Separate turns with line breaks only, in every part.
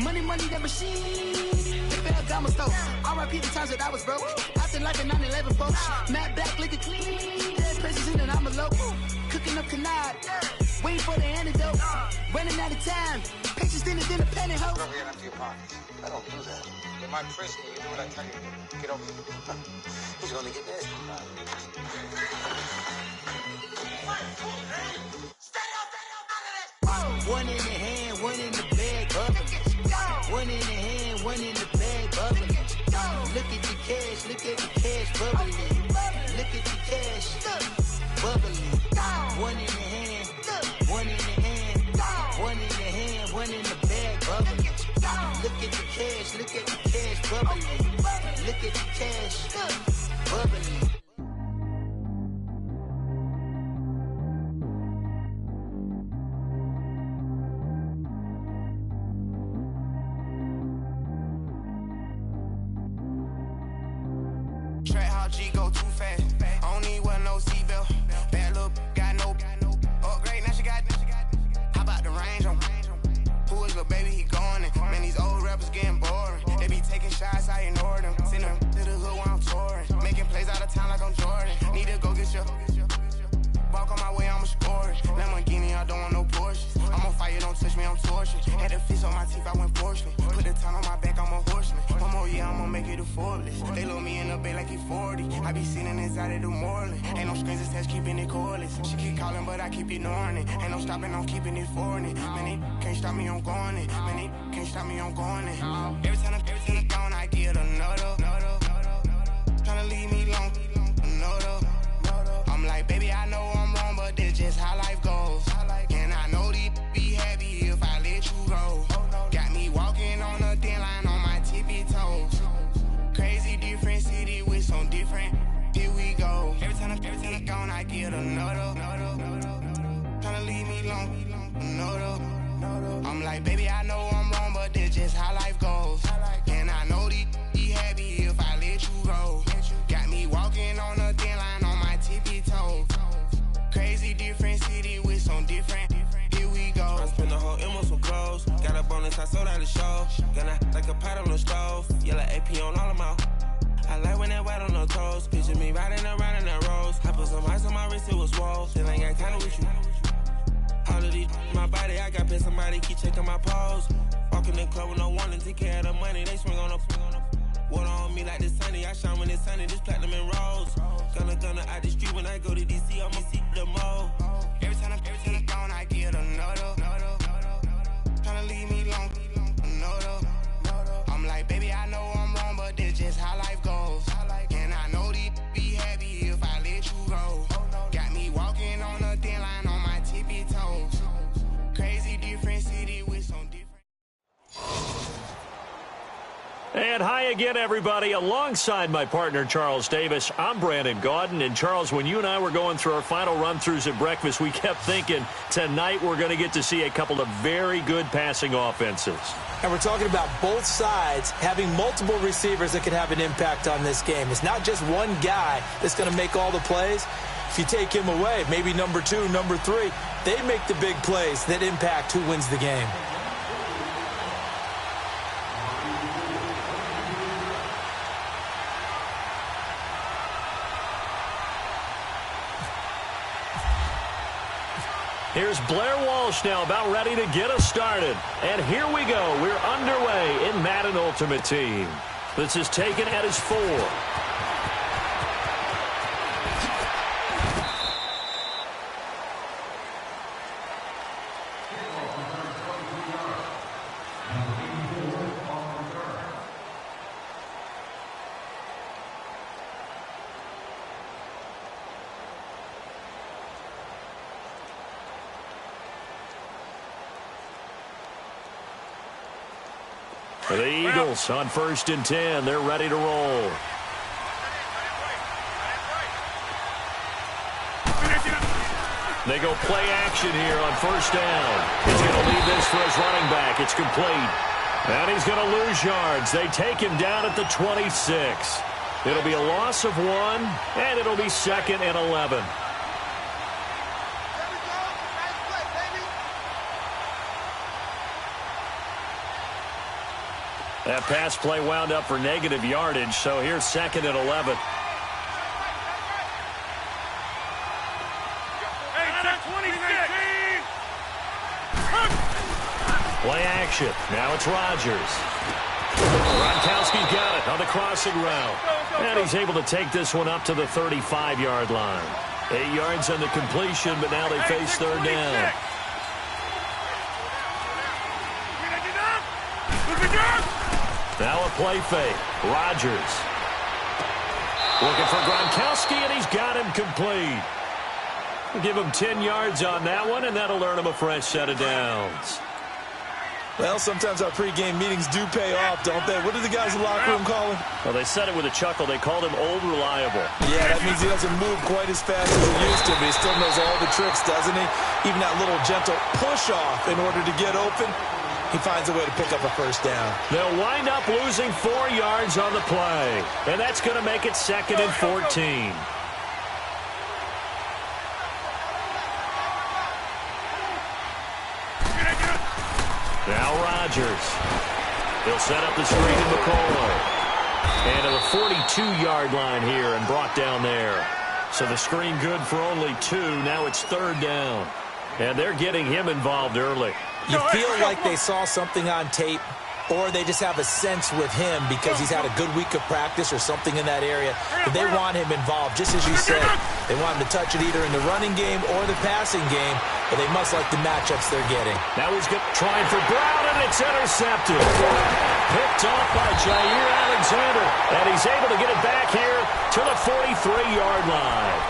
Money, that machine. The Ferragamo store. R.I.P. the times that I was broke. Acting like a 9/11 folks. Matte back, liquor clean. Dead presents in and I'm a local. Cooking up canard. Waiting for the antidote. Running out of time. Patience in a penny hoe.
Don't get empty your pockets. I don't do that. In my prison, you do what I tell you to. Get over here. He's gonna get this.
One in the hand, one in the bag, bubbling. One in the hand, one in the bag, bubbling. Look at the cash, bubbling. Look at the cash, bubbling. One in the hand, one in the hand, one in the hand, one in the bag, bubbling. Look at the cash, bubbling. Look at the cash, bubbling.
Track how G go too fast. I don't need one no seatbelt. Bad little got no upgrade. Now she got. How about the range on? Who is little baby? He going in. Man, these old rappers getting boring. They be taking shots, I ignore them. Send them to the hood while I'm touring. Making plays out of town like I'm Jordan. Need to go get your. Walk on my way, I'ma score it. Lamborghini, I don't want no Porsches. I'm on fire, don't touch me, I'm tortured. Had the fish on my teeth, I went porcelain. Put the town on my back, I'm a horseman. One more year, I'ma make it a Forbes. They load me in the bay like he 40. I be sitting inside of the Moreland. Ain't no strings attached, keeping it cordless. She keep calling, but I keep ignoring it. Ain't no stopping, I'm keeping it foreign. Man, they can't stop me, I'm going it. Man, they can't stop me, I'm going it. Every time I'm gone, I get another. Tryna leave me long, another. I'm like, baby, I know I'm wrong, but that's just how life goes. And I know these be happy if I let you go. Got me walking on a thin line on my tippy toes. Crazy different city with some different. Here we go. Every time I'm gone, I get another. Tryna leave me long, another. I'm like, baby, I know I'm wrong, but that's just how life goes. And I know these be happy if I let you go. Got me walking on a thin line on my tippy toes. Crazy different city with some different. Here we go. I spent the whole M on some clothes. Got a bonus, I sold out the show. Gonna like a pot on the stove. Yellow AP on all of my. I like when that white on the toes. Picture me riding around in that rose. I put some ice on my wrist, it was swole. Still ain't got time with you. All of these my body, I got pissed. Somebody keep checking my pose. Walking in the club with no warning, take care of the money. They swing on the. Water on me like the sunny, I shine when it's sunny, this platinum and rose. Gonna out the street when I go to DC, I'ma see the mall. Every time I'm gone, I get another. Tryna leave me long, another. I'm like, baby, I know I'm wrong, but that's just how life goes. And I know these be happy if I let you go. Got me walking on a thin line on my tippy toes. Crazy different city with some different.
And hi again, everybody. Alongside my partner, Charles Davis, I'm Brandon Gaudin. And, Charles, when you and I were going through our final run-throughs at breakfast, we kept thinking tonight we're going to get to see a couple of very good passing offenses.
And we're talking about both sides having multiple receivers that can have an impact on this game. It's not just one guy that's going to make all the plays. If you take him away, maybe number 2, number 3, they make the big plays that impact who wins the game.
Here's Blair Walsh now about ready to get us started. And here we go. We're underway in Madden Ultimate Team. This is taken at his 4. The Eagles on 1st and 10. They're ready to roll. They go play action here on 1st down. He's going to leave this for his running back. It's complete. And he's going to lose yards. They take him down at the 26. It'll be a loss of 1, and it'll be 2nd and 11. That pass play wound up for negative yardage, so here's 2nd and 11. Play action. Now it's Rodgers. Gronkowski's got it on the crossing route. And he's able to take this one up to the 35-yard line. 8 yards on the completion, but now they face 3rd down. Now a play fake. Rodgers. Looking for Gronkowski, and he's got him complete. Give him 10 yards on that one, and that'll earn him a fresh set of downs.
Well, sometimes our pregame meetings do pay off, don't they? What do the guys in the locker room call him?
Well, they said it with a chuckle. They called him Old Reliable.
Yeah, that means he doesn't move quite as fast as he used to, but he still knows all the tricks, doesn't he? Even that little gentle push-off in order to get open, he finds a way to pick up a first down.
They'll wind up losing 4 yards on the play, and that's going to make it 2nd and 14. Now Rodgers. He'll set up the screen to McCoy. And to the 42-yard line here and brought down there. So the screen good for only 2. Now it's 3rd down. And they're getting him involved early.
You feel like they saw something on tape, or they just have a sense with him because he's had a good week of practice or something in that area. But they want him involved, just as you said. They want him to touch it either in the running game or the passing game, but they must like the matchups they're getting.
Now he's trying for Brown, and it's intercepted. Picked off by Jair Alexander, and he's able to get it back here to the 43-yard line.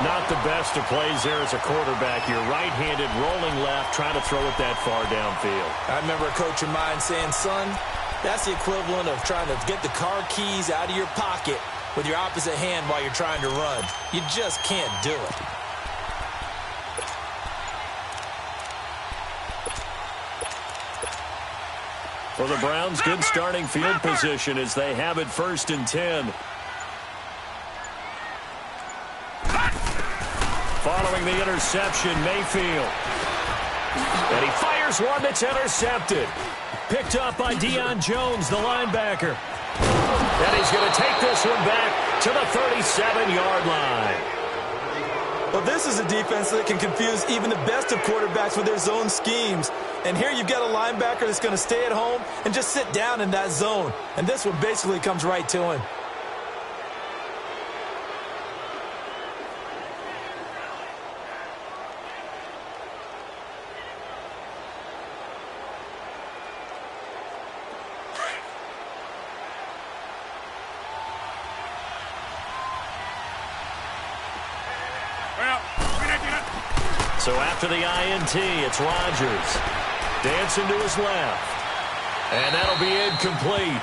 Not the best of plays there as a quarterback. You're right-handed, rolling left, trying to throw it that far downfield.
I remember a coach of mine saying, son, that's the equivalent of trying to get the car keys out of your pocket with your opposite hand while you're trying to run. You just can't do it.
For the Browns, good starting field position as they have it 1st and 10. Following the interception, Mayfield. And he fires one that's intercepted. Picked up by Deion Jones, the linebacker. And he's going to take this one back to the 37-yard line.
Well, this is a defense that can confuse even the best of quarterbacks with their zone schemes. And here you've got a linebacker that's going to stay at home and just sit down in that zone. And this one basically comes right to him.
So after the INT, it's Rodgers. Dancing to his left. And that'll be incomplete.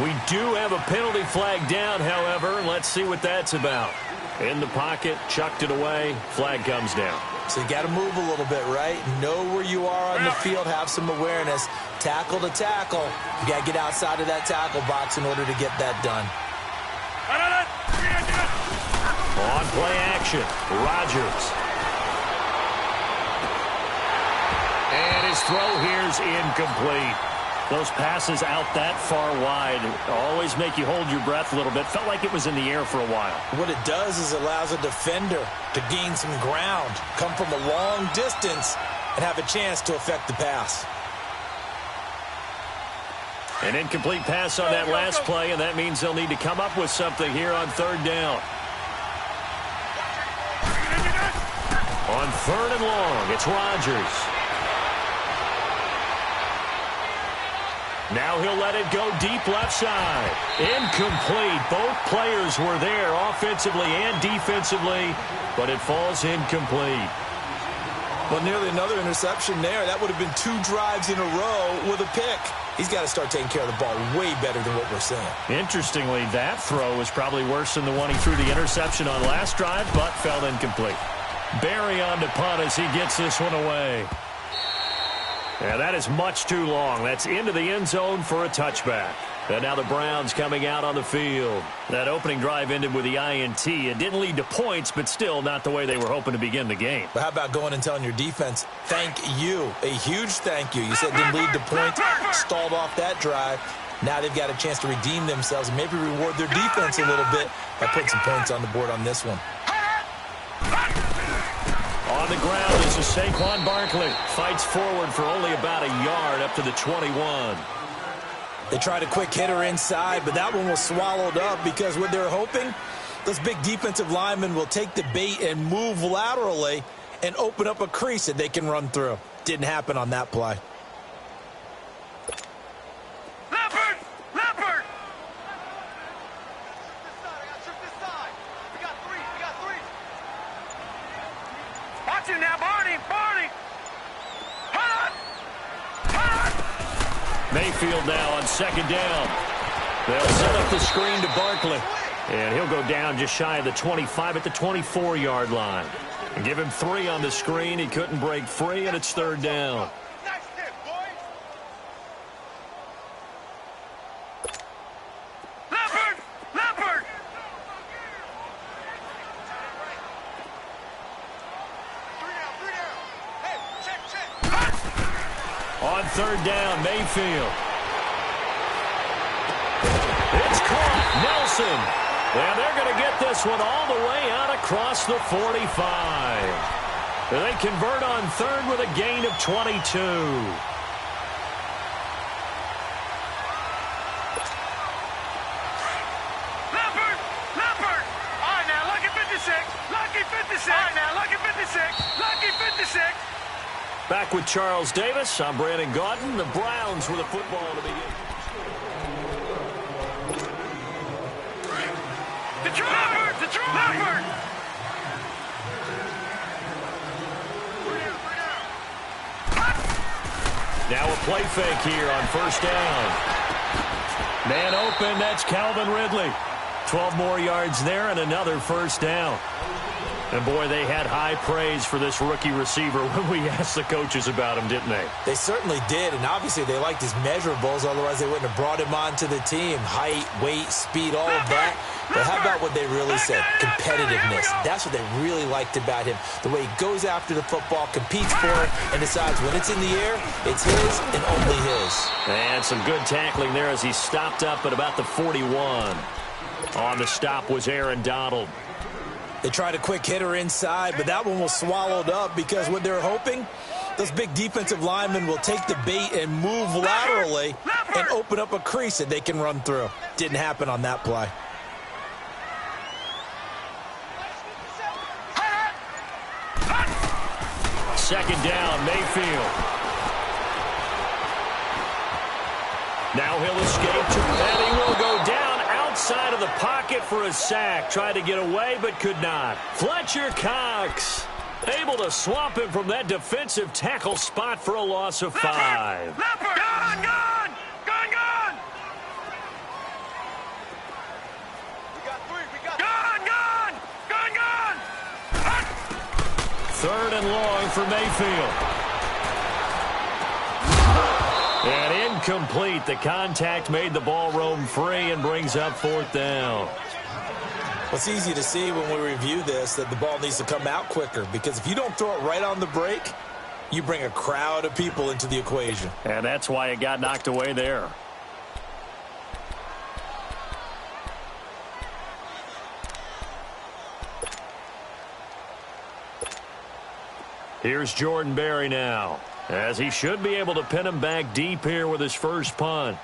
We do have a penalty flag down, however. Let's see what that's about. In the pocket, chucked it away. Flag comes down.
So you got to move a little bit, right? Know where you are on the field. Have some awareness. Tackle to tackle. You got to get outside of that tackle box in order to get that done.
On play action, Rodgers. And his throw here's incomplete. Those passes out that far wide always make you hold your breath a little bit. Felt like it was in the air for a while.
What it does is it allows a defender to gain some ground, come from a long distance, and have a chance to affect the pass.
An incomplete pass on that last play, and that means they'll need to come up with something here on 3rd down. On 3rd and long, it's Rodgers. Now he'll let it go deep left side. Incomplete. Both players were there offensively and defensively, but it falls incomplete.
Well, nearly another interception there. That would have been 2 drives in a row with a pick. He's got to start taking care of the ball way better than what we're seeing.
Interestingly, that throw was probably worse than the one he threw the interception on last drive, but fell incomplete. Barry on to punt as he gets this one away. Yeah, that is much too long. That's into the end zone for a touchback. And now the Browns coming out on the field. That opening drive ended with the INT. It didn't lead to points, but still not the way they were hoping to begin the game.
But how about going and telling your defense, thank you, a huge thank you. You said it didn't lead to points, stalled off that drive. Now they've got a chance to redeem themselves and maybe reward their defense a little bit by putting some points on the board on this one.
On the ground is Saquon Barkley. Fights forward for only about a yard up to the 21.
They tried a quick hitter inside, but that one was swallowed up because what they're hoping, those big defensive linemen will take the bait and move laterally and open up a crease that they can run through. Didn't happen on that play.
Leopard! Leopard! Watch him now, Barney! Barney!
Mayfield now on second down. They'll set up the screen to Barkley. And he'll go down just shy of the 25 at the 24-yard line. And give him 3 on the screen. He couldn't break free, and it's third down.
Nice hit, boys! Leopard! Leopard! Three down. Hey, check.
On third down, Mayfield. It's caught. Nelson. And they're going to get this one all the way out across the 45. They convert on third with a gain of 22.
Leopard! Leopard! All right, now, lucky 56. Lucky 56. All right, now, lucky 56. Lucky 56.
Back with Charles Davis. I'm Brandon Gaudin. The Browns with the football to begin.
Leopard!
Now a play fake here on first down. Man open, that's Calvin Ridley. 12 more yards there and another first down. And, boy, they had high praise for this rookie receiver when we asked the coaches about him, didn't they?
They certainly did, and obviously they liked his measurables, otherwise they wouldn't have brought him onto the team. Height, weight, speed, all of that. But how about what they really said? Competitiveness. That's what they really liked about him. The way he goes after the football, competes for it, and decides when it's in the air, it's his and only his.
And some good tackling there as he stopped up at about the 41. On the stop was Aaron Donald.
They tried a quick hitter inside, but that one was swallowed up because what they're hoping, those big defensive linemen will take the bait and move laterally and open up a crease that they can run through. Didn't happen on that play.
Second down, Mayfield. Now he'll escape, and he will go down outside of the pocket for a sack. Tried to get away, but could not. Fletcher Cox able to swamp him from that defensive tackle spot for a loss of 5.
Leopard! Gone! Gone! Gone! Gone! We got 3. We got gone! Gone! Gone! Gone!
Third and long for Mayfield. And incomplete. The contact made the ball roam free and brings up fourth down.
Well, it's easy to see when we review this that the ball needs to come out quicker, because if you don't throw it right on the break, you bring a crowd of people into the equation.
And that's why it got knocked away there. Here's Jordan Berry now, as he should be able to pin him back deep here with his first punt.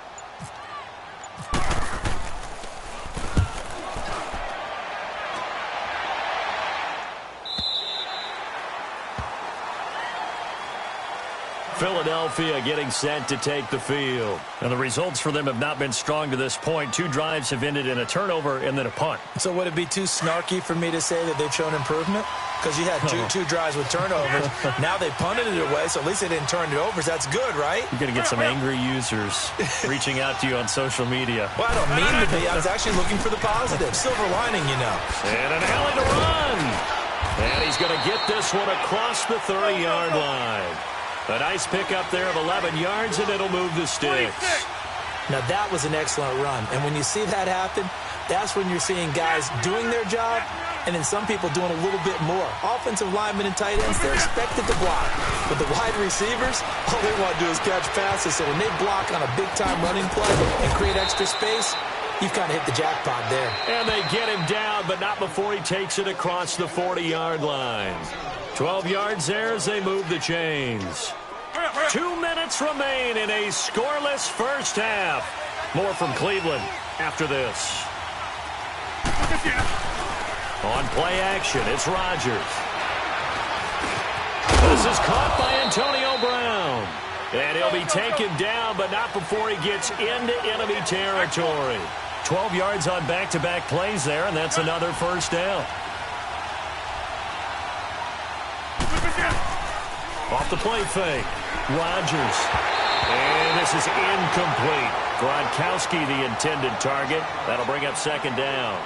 Philadelphia getting set to take the field. And the results for them have not been strong to this point. 2 drives have ended in a turnover and then a punt.
So would it be too snarky for me to say that they've shown improvement? Because you had two drives with turnovers. Now they punted it away, so at least they didn't turn it over. So that's good, right?
You're going to get some angry users reaching out to you on social media.
Well, I don't mean to be. I was actually looking for the positive. Silver lining, you know.
And an alley to run. And he's going to get this one across the 30-yard line. A nice pickup there of 11 yards, and it'll move the sticks.
Now, that was an excellent run. And when you see that happen, that's when you're seeing guys doing their job and then some people doing a little bit more. Offensive linemen and tight ends, they're expected to block. But the wide receivers, all they want to do is catch passes. So when they block on a big-time running play and create extra space, you've kind of hit the jackpot there.
And they get him down, but not before he takes it across the 40-yard line. 12 yards there as they move the chains. 2 minutes remain in a scoreless first half. More from Cleveland after this. On play action, it's Rodgers. This is caught by Antonio Brown. And he'll be taken down, but not before he gets into enemy territory. 12 yards on back-to-back plays there, and that's another first down. Off the play fake. Rodgers. And this is incomplete. Gronkowski, the intended target. That'll bring up second down.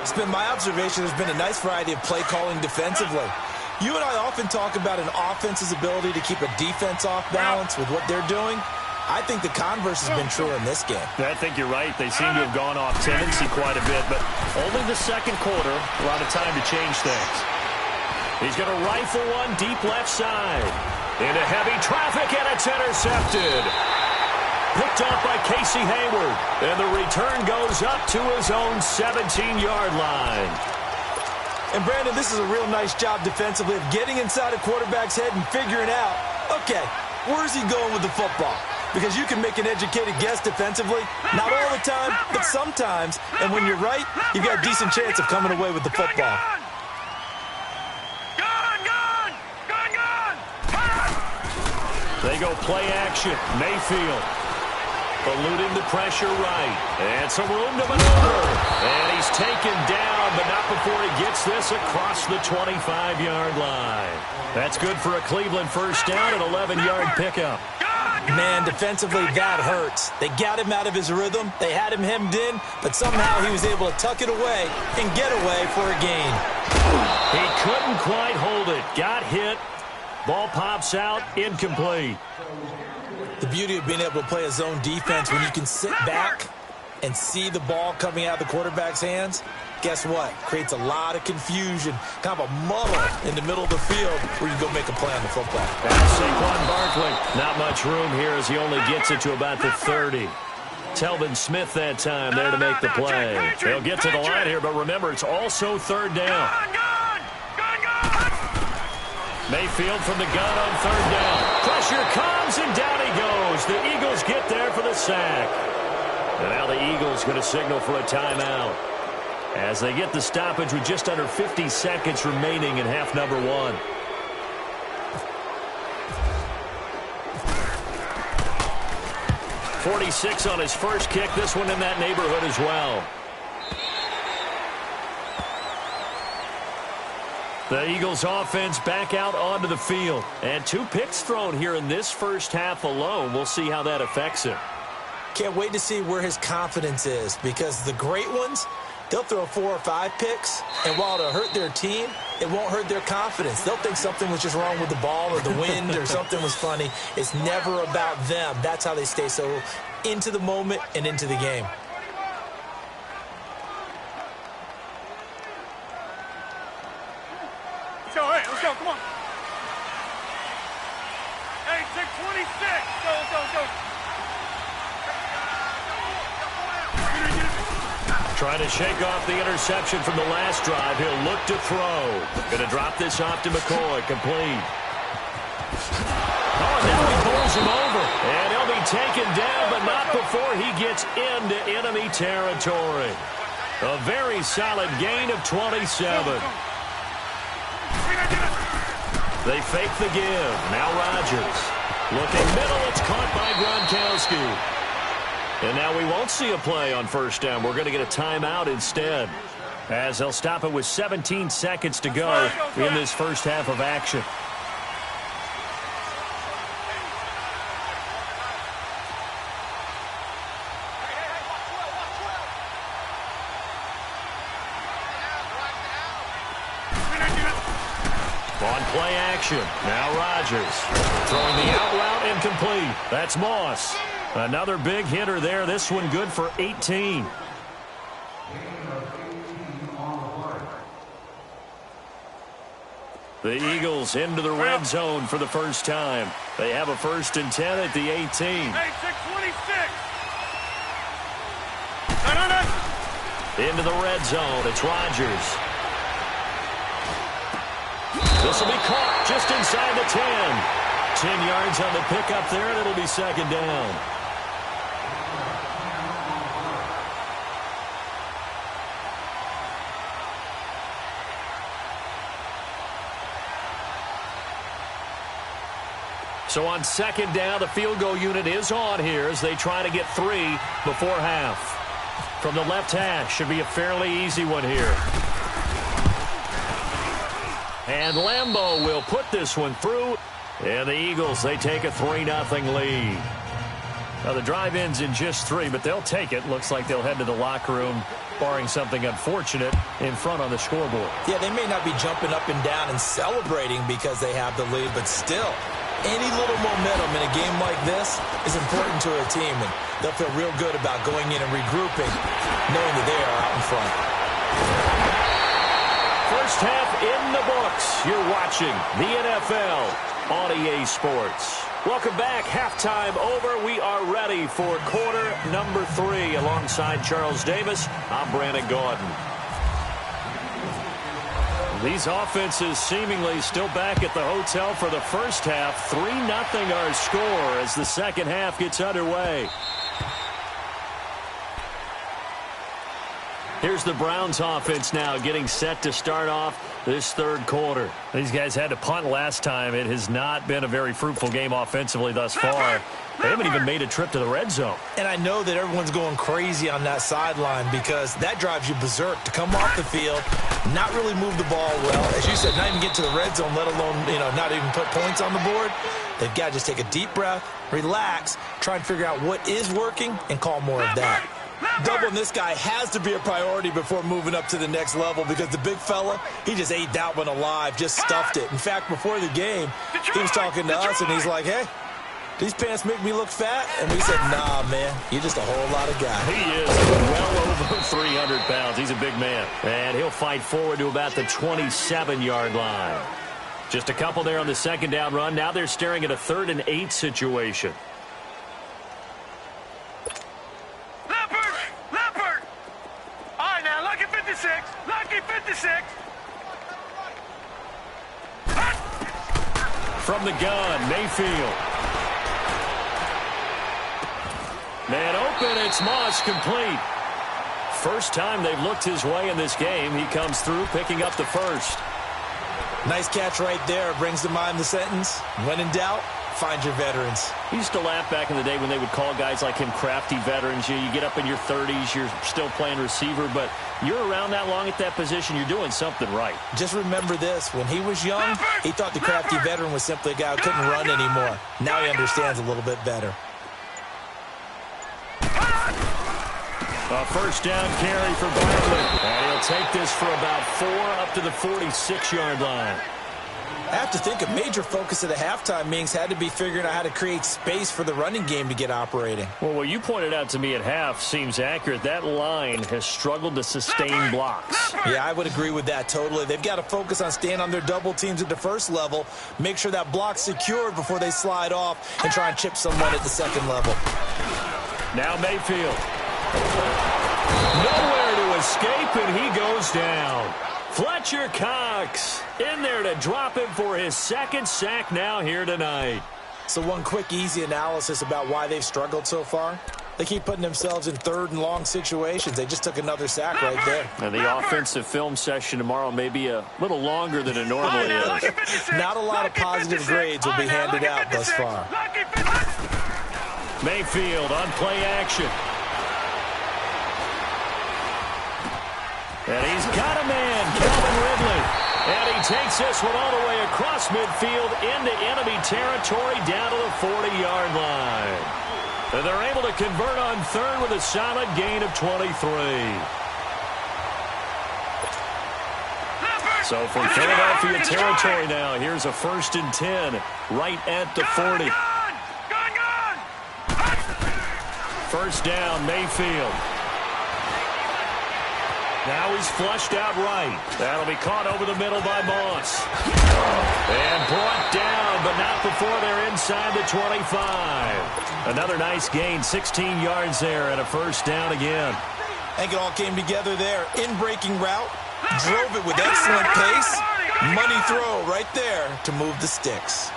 It's been my observation there's been a nice variety of play calling defensively. You and I often talk about an offense's ability to keep a defense off balance with what they're doing. I think the converse has been true in this game.
I think you're right. They seem to have gone off tendency quite a bit, but only the second quarter, a lot of time to change things. He's going to rifle one deep left side. Into heavy traffic, and it's intercepted. Picked off by Casey Hayward. And the return goes up to his own 17-yard line.
And, Brandon, this is a real nice job defensively of getting inside a quarterback's head and figuring out, okay, where's he going with the football? Because you can make an educated guess defensively. Not all the time, but sometimes. And when you're right, you've got a decent chance of coming away with the football.
They go play action. Mayfield eluding the pressure right. And some room to maneuver. And he's taken down, but not before he gets this across the 25-yard line. That's good for a Cleveland first down, an 11-yard pickup.
Man, defensively, that hurts. They got him out of his rhythm. They had him hemmed in, but somehow he was able to tuck it away and get away for a gain.
He couldn't quite hold it. Got hit. Ball pops out, incomplete.
The beauty of being able to play a zone defense when you can sit back and see the ball coming out of the quarterback's hands, guess what? Creates a lot of confusion, kind of a muddle in the middle of the field where you can go make a play on the football.
That's Saquon Barkley. Not much room here as he only gets it to about the 30. Telvin Smith that time there to make the play. They'll get to the line here, but remember, it's also third down. Mayfield from the gun on third down. Pressure comes, and down he goes. The Eagles get there for the sack. And now the Eagles going to signal for a timeout as they get the stoppage with just under 50 seconds remaining in half number one. .46 on his first kick. This one in that neighborhood as well. The Eagles offense back out onto the field. And 2 picks thrown here in this first half alone. We'll see how that affects him.
Can't wait to see where his confidence is, because the great ones, they'll throw 4 or 5 picks, and while it'll hurt their team, it won't hurt their confidence. They'll think something was just wrong with the ball or the wind or something was funny. It's never about them. That's how they stay so into the moment and into the game.
Let's go, come on. Hey, 626. Go.
Trying to shake off the interception from the last drive. He'll look to throw. Going to drop this off to McCoy. Complete. Oh, now he pulls him over. And he'll be taken down, but not before he gets into enemy territory. A very solid gain of 27. They fake the give. Now Rodgers. Looking middle. It's caught by Gronkowski. And now we won't see a play on first down. We're going to get a timeout instead, as they'll stop it with 17 seconds to go in this first half of action. On play action, now Rodgers. Throwing the out route incomplete. That's Moss. Another big hitter there. This one good for 18. The Eagles into the red zone for the first time. They have a 1st and 10 at the 18.
Hey, 626.
Into the red zone. It's Rodgers. This will be caught just inside the 10. 10 yards on the pickup there, and it'll be 2nd down. So on 2nd down, the field goal unit is on here as they try to get 3 before half. From the left hash, should be a fairly easy one here. And Lambeau will put this one through. And the Eagles, they take a 3-0 lead. Now the drive ends in just 3, but they'll take it. Looks like they'll head to the locker room, barring something unfortunate, in front on the scoreboard.
Yeah, they may not be jumping up and down and celebrating because they have the lead, but still, any little momentum in a game like this is important to a team, and they'll feel real good about going in and regrouping, knowing that they are out in front.
First half in the books. You're watching the NFL on EA Sports. Welcome back. Halftime over. We are ready for quarter number 3. Alongside Charles Davis, I'm Brandon Gaudin. These offenses seemingly still back at the hotel for the first half. 3-0 our score as the second half gets underway. Here's the Browns offense now getting set to start off this third quarter. These guys had to punt last time. It has not been a very fruitful game offensively thus far. They haven't even made a trip to the red zone.
And I know that everyone's going crazy on that sideline because that drives you berserk to come off the field, not really move the ball well. As you said, not even get to the red zone, let alone, not even put points on the board. They've got to just take a deep breath, relax, try and figure out what is working, and call more of that. Doubling this guy has to be a priority before moving up to the next level because the big fella, he just ate that one alive, just stuffed it. In fact, before the game, he was talking to us, and he's like, hey, these pants make me look fat? And we said, nah, man, you're just a whole lot of guy.
He is well over 300 pounds. He's a big man. And he'll fight forward to about the 27-yard line. Just a couple there on the second down run. Now they're staring at a 3rd and 8 situation.
Leopard! All right, now, lucky 56. Lucky 56.
From the gun, Mayfield. Man open, it's Moss, complete. First time they've looked his way in this game. He comes through, picking up the first.
Nice catch right there. Brings to mind the sentence, when in doubt, find your veterans.
He used to laugh back in the day when they would call guys like him crafty veterans. You get up in your 30s, you're still playing receiver, but you're around that long at that position, you're doing something right.
Just remember this. When he was young, he thought the crafty veteran was simply a guy who couldn't run anymore. Now he understands a little bit better.
A first down carry for Barkley. And he'll take this for about 4 up to the 46-yard line.
I have to think a major focus of the halftime meetings had to be figuring out how to create space for the running game to get operating.
Well, what you pointed out to me at half seems accurate. That line has struggled to sustain blocks.
Yeah, I would agree with that totally. They've got to focus on staying on their double teams at the first level, make sure that block's secured before they slide off and try and chip someone at the second level.
Now Mayfield. Nowhere to escape, and he goes down. Fletcher Cox in there to drop him for his 2nd sack now here tonight.
So one quick, easy analysis about why they've struggled so far. They keep putting themselves in 3rd and long situations. They just took another sack right there.
And the offensive film session tomorrow may be a little longer than it normally is.
Not a lot of positive grades will be handed out thus far.
Mayfield on play action. And he's got a man, Calvin Ridley. And he takes this one all the way across midfield into enemy territory down to the 40-yard line. And they're able to convert on 3rd with a solid gain of 23. So from Philadelphia territory now, here's a 1st and 10 right at the 40. First down, Mayfield. Now he's flushed out right. That'll be caught over the middle by Moss. And brought down, but not before they're inside the 25. Another nice gain, 16 yards there, and a first down again.
I think it all came together there. In-breaking route, drove it with excellent pace. Money throw right there to move the sticks.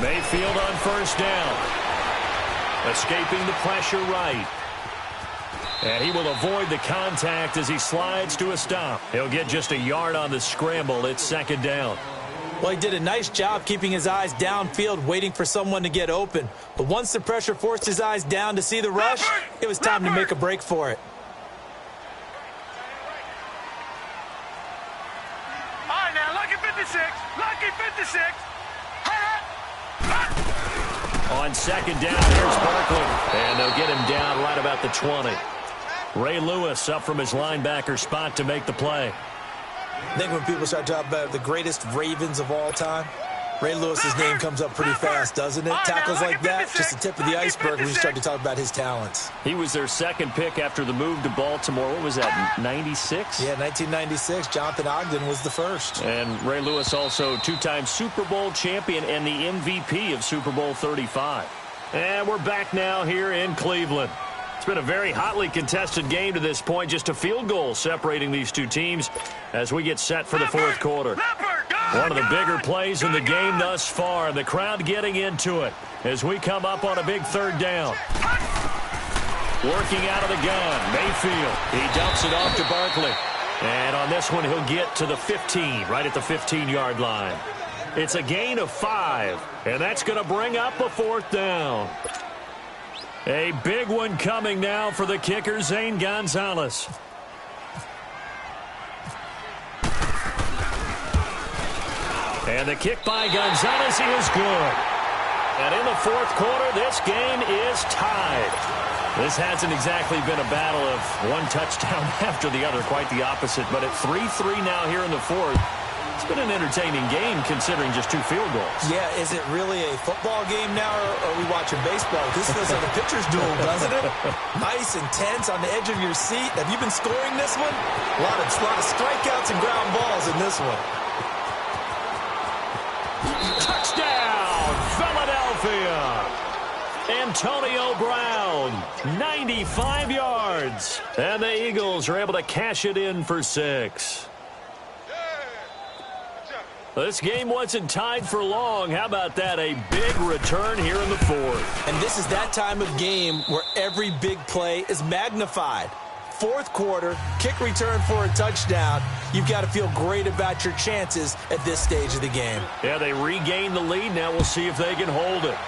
Mayfield on first down. Escaping the pressure right. And he will avoid the contact as he slides to a stop. He'll get just a yard on the scramble. It's second down.
Well, he did a nice job keeping his eyes downfield, waiting for someone to get open. But once the pressure forced his eyes down to see the rush, it was time to make a break for it.
All right, now, lucky 56. Lucky 56.
On second down, here's Barkley. And they'll get him down right about the 20. Ray Lewis up from his linebacker spot to make the play.
I think when people start talking about the greatest Ravens of all time, Ray Lewis's name comes up pretty fast, doesn't it? Tackles like that, just the tip of the iceberg when you start to talk about his talents.
He was their second pick after the move to Baltimore. What was that, 96?
Yeah, 1996. Jonathan Ogden was the first.
And Ray Lewis also two-time Super Bowl champion and the MVP of Super Bowl 35. And we're back now here in Cleveland. It's been a very hotly contested game to this point. Just a field goal separating these two teams as we get set for the fourth quarter. One of the bigger plays in the game thus far. The crowd getting into it as we come up on a big third down. Working out of the gun, Mayfield. He dumps it off to Barkley. And on this one, he'll get to the 15, right at the 15-yard line. It's a gain of 5, and that's going to bring up a fourth down. A big one coming now for the kicker, Zane Gonzalez. And the kick by Gonzalez is good. And in the fourth quarter, this game is tied. This hasn't exactly been a battle of one touchdown after the other, quite the opposite. But at 3-3 now here in the fourth, it's been an entertaining game considering just 2 field goals.
Yeah, is it really a football game now, or are we watching baseball? This feels like a pitcher's duel, doesn't it? Nice, intense, on the edge of your seat. Have you been scoring this one? A lot of strikeouts and ground balls in this one.
Touchdown, Philadelphia! Antonio Brown, 95 yards. And the Eagles are able to cash it in for 6. This game wasn't tied for long. How about that? A big return here in the fourth.
And this is that time of game where every big play is magnified. Fourth quarter, kick return for a touchdown. You've got to feel great about your chances at this stage of the game.
Yeah, they regain the lead. Now we'll see if they can hold it.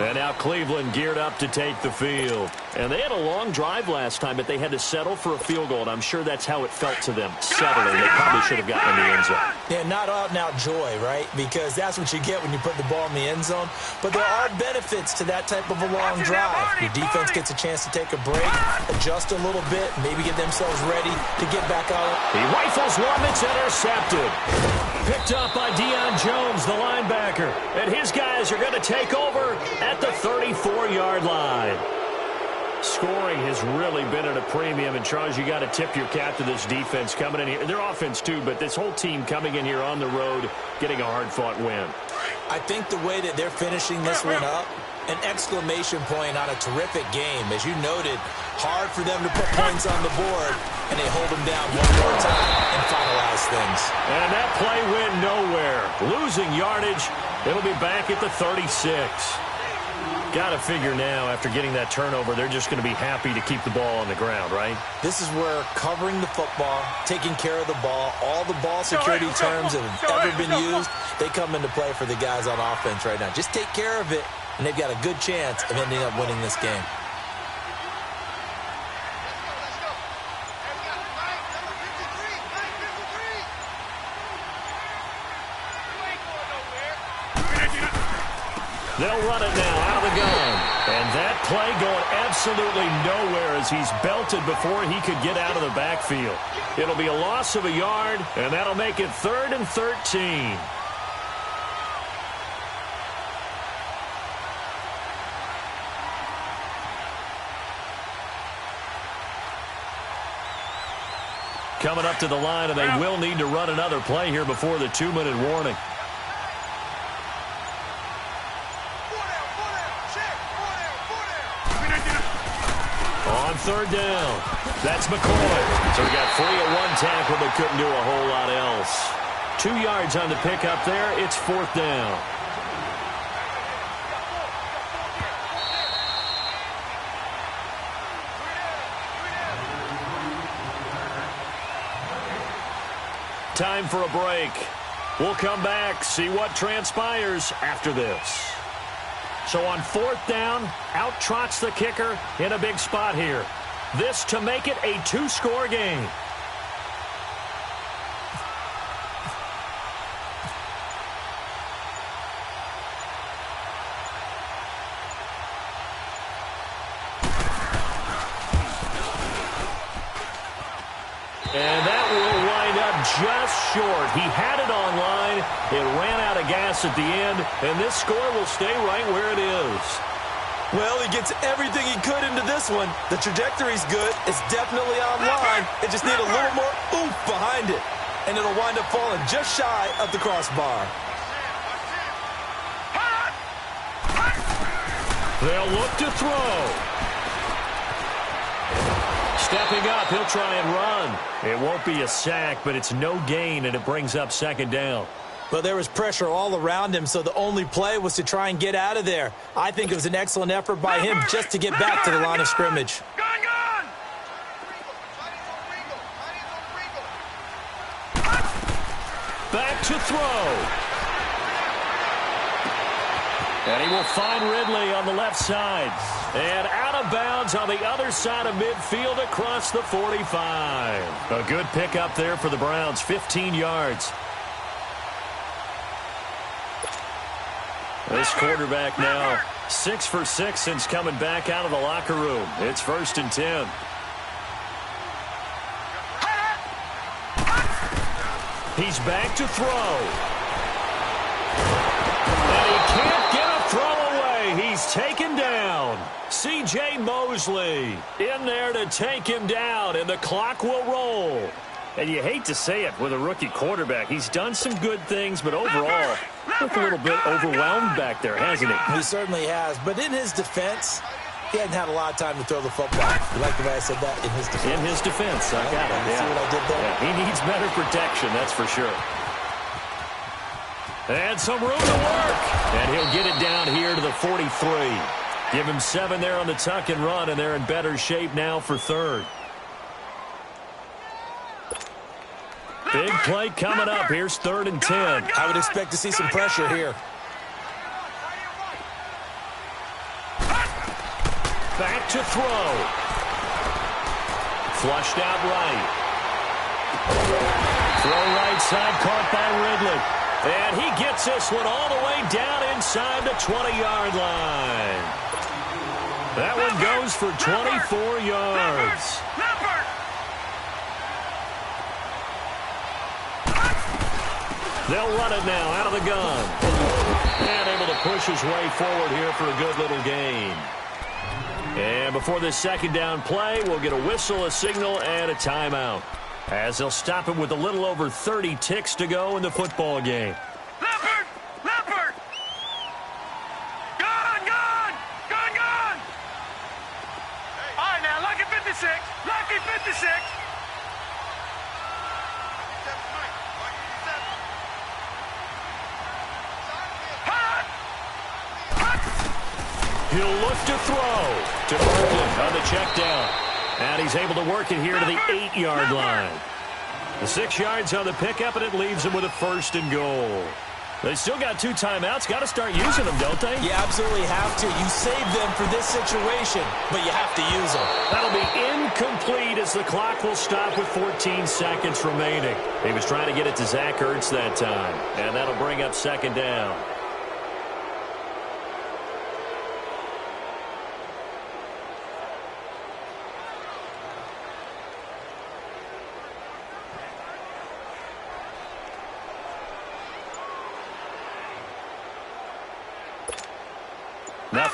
And now Cleveland geared up to take the field. And they had a long drive last time, but they had to settle for a field goal, and I'm sure that's how it felt to them, settling. They probably should have gotten in the end zone.
Yeah, not out-and-out joy, right? Because that's what you get when you put the ball in the end zone. But there are benefits to that type of a long drive. Your defense gets a chance to take a break, adjust a little bit, maybe get themselves ready to get back on it.
He rifles one that's intercepted. Picked up by Deion Jones, the linebacker. And his guys are going to take over at the 34-yard line. Scoring has really been at a premium. And, Charles, you got to tip your cap to this defense coming in here. Their offense, too, but this whole team coming in here on the road, getting a hard-fought win.
I think the way that they're finishing this one up, an exclamation point on a terrific game. As you noted, hard for them to put points on the board, and they hold them down one more time and finalize things.
And that play went nowhere. Losing yardage, it'll be back at the 36. Got to figure now, after getting that turnover, they're just going to be happy to keep the ball on the ground, right?
This is where covering the football, taking care of the ball, all the ball security terms that have ever been used, they come into play for the guys on offense right now. Just take care of it, and they've got a good chance of ending up winning this game. They'll run it now out of the gun. And that
play going absolutely nowhere as he's belted before he could get out of the backfield. It'll be a loss of a yard, and that'll make it 3rd and 13. Coming up to the line, and they will need to run another play here before the 2-minute warning. On 3rd down, that's McCoy. So we got free of one tackle, but couldn't do a whole lot else. 2 yards on the pickup there. It's 4th down. Time for a break. We'll come back, see what transpires after this. So on 4th down, out trots the kicker in a big spot here. This to make it a 2-score game. And that will wind up just short. He had it on line. It ran out of gas at the end, and this score will stay right where it is.
Well, he gets everything he could into this one. The trajectory's good. It's definitely on line. It just needs a little more oomph behind it. And it'll wind up falling just shy of the crossbar.
They'll look to throw. Stepping up, he'll try and run. It won't be a sack, but it's no gain, and it brings up 2nd down.
But there was pressure all around him, so the only play was to try and get out of there. I think it was an excellent effort by him just to get back to the line of scrimmage.
Back to throw. And he will find Ridley on the left side. And out of bounds on the other side of midfield across the 45. A good pickup there for the Browns, 15 yards. This quarterback now 6 for 6 since coming back out of the locker room. It's 1st and 10. He's back to throw. And he can't get a throw away. He's taken down. C.J. Mosley in there to take him down, and the clock will roll. And you hate to say it with a rookie quarterback. He's done some good things, but overall, looked a little bit overwhelmed back there, hasn't he?
He certainly has. But in his defense, he hadn't had a lot of time to throw the football. You like the way I said that? In his defense.
In his defense. I got it.
See what I did there?
Yeah, he needs better protection, that's for sure. And some room to work. And he'll get it down here to the 43. Give him 7 there on the tuck and run, and they're in better shape now for 3rd. Big play coming up. Here's 3rd and 10.
I would expect to see some pressure here.
Back to throw. Flushed out right. Throw right side, caught by Ridley. And he gets this one all the way down inside the 20-yard line. That one goes for 24 yards. They'll run it now out of the gun. And able to push his way forward here for a good little gain. And before this 2nd down play, we'll get a whistle, a signal, and a timeout, as they'll stop it with a little over 30 ticks to go in the football game.
Leopard! Leopard! Gone! Gone! Gone! Gone! All right, now, lucky 56. Lucky 56.
He'll look to throw to Brooklyn on the check down. And he's able to work it here to the 8-yard line. The 6 yards on the pickup, and it leaves him with a 1st and goal. They still got 2 timeouts. Got to start using them, don't they?
You absolutely have to. You save them for this situation, but you have to use them.
That'll be incomplete as the clock will stop with 14 seconds remaining. He was trying to get it to Zach Ertz that time, and that'll bring up 2nd down.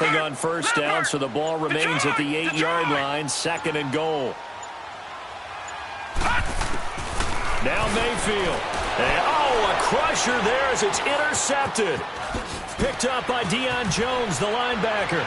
Nothing on first down, so the ball remains at the 8-yard line, 2nd and goal. Now Mayfield. And, a crusher there as it's intercepted. Picked up by Deion Jones, the linebacker.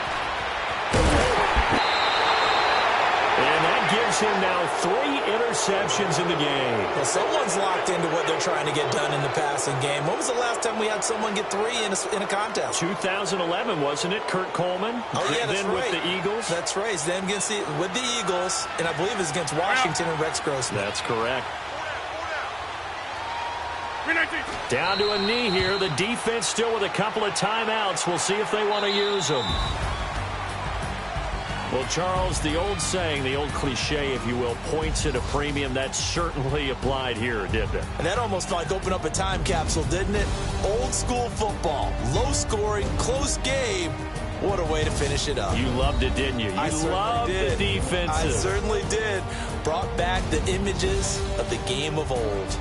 And that gives him now 3 interceptions in the game.
Well, someone's locked into what they're trying to get done in the passing game. When was the last time we had someone get 3 in a contest?
2011, wasn't it? Kurt Coleman.
Oh, yeah, that's
then
right.
with the Eagles.
That's right. Then with the Eagles, and I believe it's against Washington and Rex Grossman.
That's correct. Down to a knee here. The defense still with a couple of timeouts. We'll see if they want to use them. Well, Charles, the old saying, the old cliche, if you will, points at a premium, that certainly applied here, didn't it?
And that almost like opened up a time capsule, didn't it? Old school football, low scoring, close game. What a way to finish it up.
You loved it, didn't you? You loved the defensive.
I certainly did. Brought back the images of the game of old.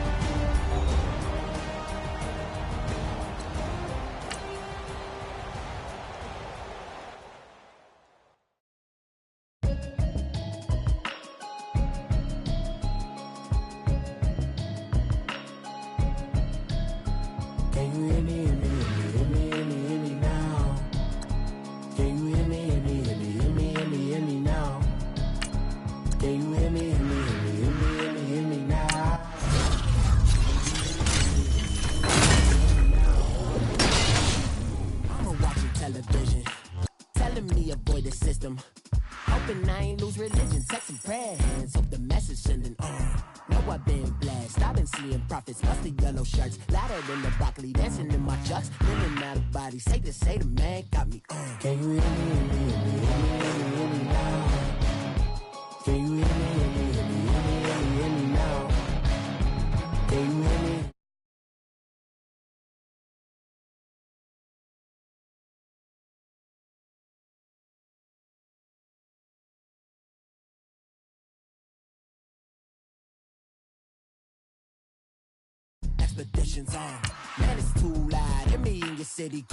Expeditions on. Man, it's too loud. Hit me in your city.